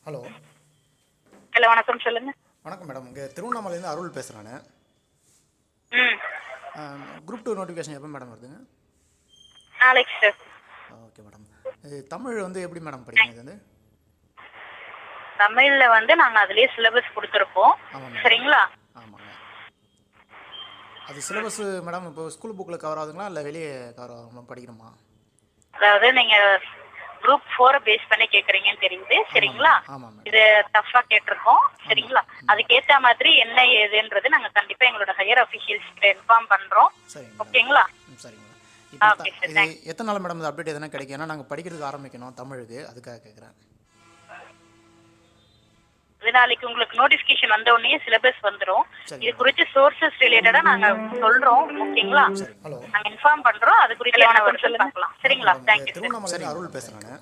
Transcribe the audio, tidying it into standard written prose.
Hello. Hello, வணக்கம். சொல்லுங்க. வணக்கம் மேடம். இங்கே திருவண்ணாமலையிலேருந்து அருள் பேசுகிறேன். ம். குரூப் 2 நோட்டிஃபிகேஷன் எப்போ மேடம் வருதுங்க? நாளைக்கு சார். Okay madam. இது தமிழ் வந்து எப்படி மேடம் படிக்கணும் இது வந்து? தமிழ்ல நாங்க அதுலயே சிலபஸ் கொடுத்துருப்போம். ஆமாம் மேடம். சரிங்களா? ஆமாங்க. அது சிலபஸ் மேடம் இப்போ ஸ்கூல் புக்கில் கவர் ஆகுதுங்களா இல்லை வெளியே கவர் ஆகும் படிக்கணுமா? அதாவது நீங்க குரூப் 4 பேஸ் பண்ணி கேக்குறீங்கன்னு தெரியுது. சரிங்களா? ஆமாம் மேடம். இது டஃபா கேட்டிருக்கோம். சரிங்களா? அதுக்கேத்த மாதிரி என்ன ஏதுன்றது நாங்க கண்டிப்பா எங்களோட ஹையர் அபிஷியல்ஸ் கிட்ட இன்ஃபார்ம் பண்றோம். சரிங்க. ஓகேங்களா? சரிங்க மேடம். இப்போ ஓகே சார். இது எத்தனை நாள் மேடம் இந்த அப்டேட் எதனா கிடைக்கும்? ஏன்னா நாங்கள் படிக்கிறதுக்கு ஆரம்பிக்கணும் தமிழுக்கு, அதுக்காக கேட்குறேன். நாளைக்கு உங்களுக்கு நோட்டிபிகேஷன் வந்த உடனே சிலபஸ் வந்துரும். சரி. இது குறித்து சோர்சஸ் ரிலேட்டடா நாங்க சொல்றோம். ஓகேங்களா? சரி. ஹலோ. நாங்க இன்ஃபார்ம் பண்றோம். அது குறித்து பார்க்கலாம். சரிங்களா? Thank you sir. திருவண்ணாமலையிலேருந்து அருள் பேசுகிறேன்.